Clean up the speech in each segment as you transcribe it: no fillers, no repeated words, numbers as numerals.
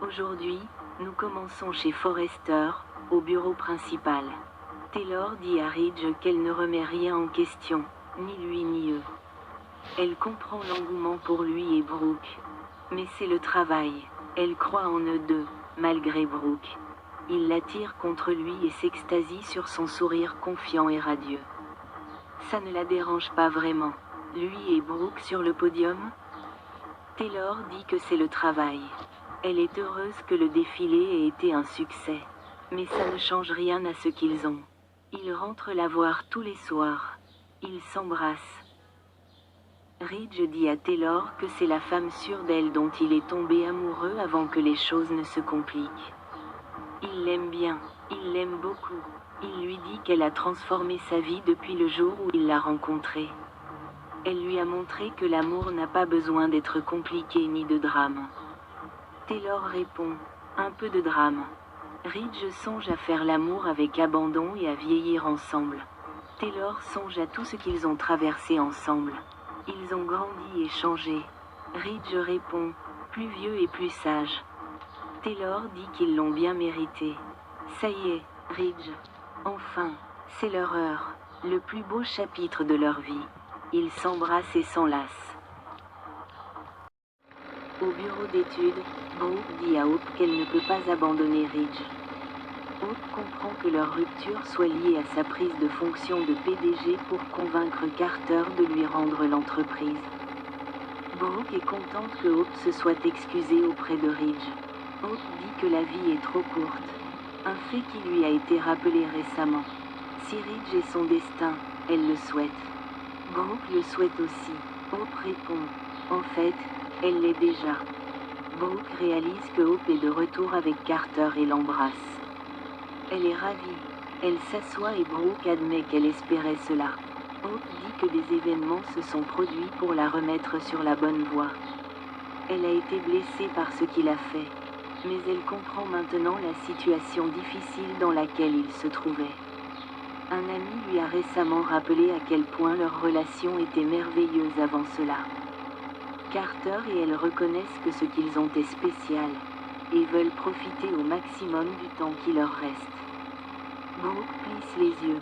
Aujourd'hui, nous commençons chez Forrester, au bureau principal. Taylor dit à Ridge qu'elle ne remet rien en question, ni lui ni eux. Elle comprend l'engouement pour lui et Brooke. Mais c'est le travail. Elle croit en eux deux, malgré Brooke. Il l'attire contre lui et s'extasie sur son sourire confiant et radieux. Ça ne la dérange pas vraiment. Lui et Brooke sur le podium? Taylor dit que c'est le travail. Elle est heureuse que le défilé ait été un succès. Mais ça ne change rien à ce qu'ils ont. Il rentre la voir tous les soirs. Ils s'embrassent. Ridge dit à Taylor que c'est la femme sûre d'elle dont il est tombé amoureux avant que les choses ne se compliquent. Il l'aime bien, il l'aime beaucoup. Il lui dit qu'elle a transformé sa vie depuis le jour où il l'a rencontrée. Elle lui a montré que l'amour n'a pas besoin d'être compliqué ni de drame. Taylor répond, un peu de drame. Ridge songe à faire l'amour avec abandon et à vieillir ensemble. Taylor songe à tout ce qu'ils ont traversé ensemble. Ils ont grandi et changé. Ridge répond, plus vieux et plus sage. Taylor dit qu'ils l'ont bien mérité. Ça y est, Ridge. Enfin, c'est leur heure. Le plus beau chapitre de leur vie. Ils s'embrassent et s'enlacent. Au bureau d'études, Brooke dit à Hope qu'elle ne peut pas abandonner Ridge. Hope comprend que leur rupture soit liée à sa prise de fonction de PDG pour convaincre Carter de lui rendre l'entreprise. Brooke est contente que Hope se soit excusée auprès de Ridge. Hope dit que la vie est trop courte. Un fait qui lui a été rappelé récemment. Si Ridge est son destin, elle le souhaite. Brooke le souhaite aussi. Hope répond, en fait, elle l'est déjà. Brooke réalise que Hope est de retour avec Carter et l'embrasse. Elle est ravie. Elle s'assoit et Brooke admet qu'elle espérait cela. Hope dit que des événements se sont produits pour la remettre sur la bonne voie. Elle a été blessée par ce qu'il a fait. Mais elle comprend maintenant la situation difficile dans laquelle il se trouvait. Un ami lui a récemment rappelé à quel point leur relation était merveilleuse avant cela. Carter et elle reconnaissent que ce qu'ils ont est spécial, et veulent profiter au maximum du temps qui leur reste. Brooke plisse les yeux.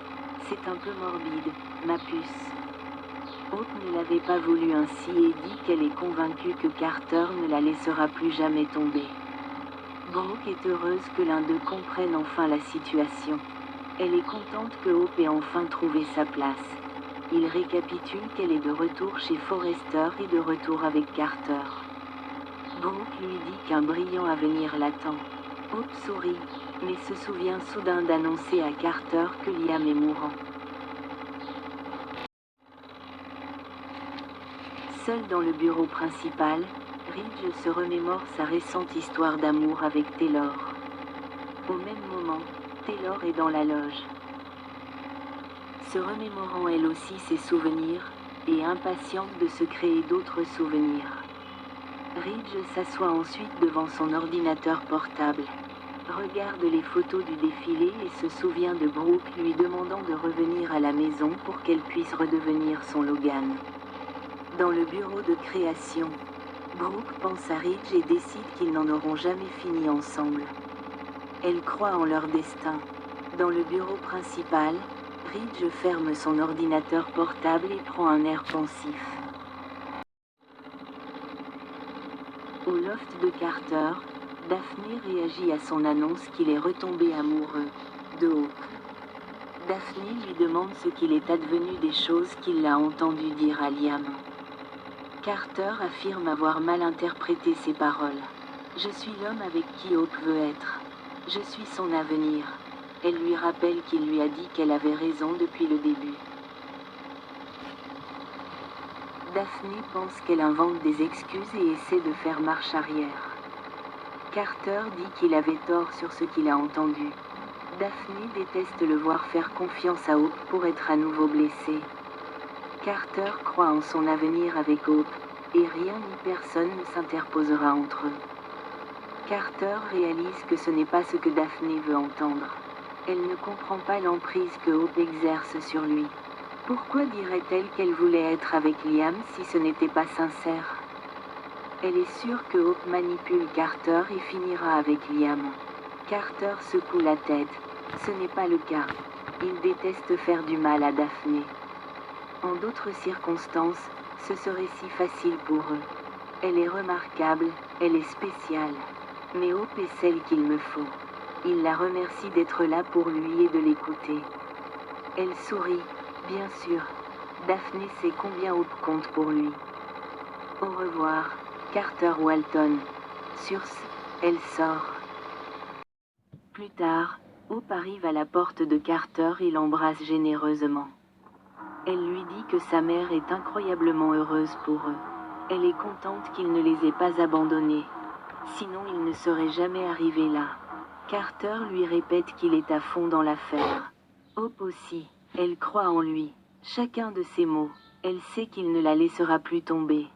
C'est un peu morbide, ma puce. Hope ne l'avait pas voulu ainsi et dit qu'elle est convaincue que Carter ne la laissera plus jamais tomber. Brooke est heureuse que l'un d'eux comprenne enfin la situation. Elle est contente que Hope ait enfin trouvé sa place. Il récapitule qu'elle est de retour chez Forrester et de retour avec Carter. Brooke lui dit qu'un brillant avenir l'attend. Hope sourit, mais se souvient soudain d'annoncer à Carter que Liam est mourant. Seul dans le bureau principal, Ridge se remémore sa récente histoire d'amour avec Taylor. Au même moment, Taylor est dans la loge. Se remémorant elle aussi ses souvenirs, et impatiente de se créer d'autres souvenirs. Ridge s'assoit ensuite devant son ordinateur portable, regarde les photos du défilé et se souvient de Brooke lui demandant de revenir à la maison pour qu'elle puisse redevenir son Logan. Dans le bureau de création, Brooke pense à Ridge et décide qu'ils n'en auront jamais fini ensemble. Elle croit en leur destin. Dans le bureau principal, Ridge ferme son ordinateur portable et prend un air pensif. Au loft de Carter, Daphne réagit à son annonce qu'il est retombé amoureux de Hope. Daphne lui demande ce qu'il est advenu des choses qu'il a entendu dire à Liam. Carter affirme avoir mal interprété ses paroles. Je suis l'homme avec qui Hope veut être. Je suis son avenir. Elle lui rappelle qu'il lui a dit qu'elle avait raison depuis le début. Daphne pense qu'elle invente des excuses et essaie de faire marche arrière. Carter dit qu'il avait tort sur ce qu'il a entendu. Daphne déteste le voir faire confiance à Hope pour être à nouveau blessé. Carter croit en son avenir avec Hope, et rien ni personne ne s'interposera entre eux. Carter réalise que ce n'est pas ce que Daphne veut entendre. Elle ne comprend pas l'emprise que Hope exerce sur lui. Pourquoi dirait-elle qu'elle voulait être avec Liam si ce n'était pas sincère? Elle est sûre que Hope manipule Carter et finira avec Liam. Carter secoue la tête. Ce n'est pas le cas. Il déteste faire du mal à Daphné. En d'autres circonstances, ce serait si facile pour eux. Elle est remarquable, elle est spéciale. Mais Hope est celle qu'il me faut. Il la remercie d'être là pour lui et de l'écouter. Elle sourit, bien sûr. Daphné sait combien Hope compte pour lui. Au revoir, Carter Walton. Sur ce, elle sort. Plus tard, Hope arrive à la porte de Carter et l'embrasse généreusement. Elle lui dit que sa mère est incroyablement heureuse pour eux. Elle est contente qu'il ne les ait pas abandonnés. Sinon il ne serait jamais arrivé là. Carter lui répète qu'il est à fond dans l'affaire. Hope aussi, elle croit en lui. Chacun de ses mots, elle sait qu'il ne la laissera plus tomber.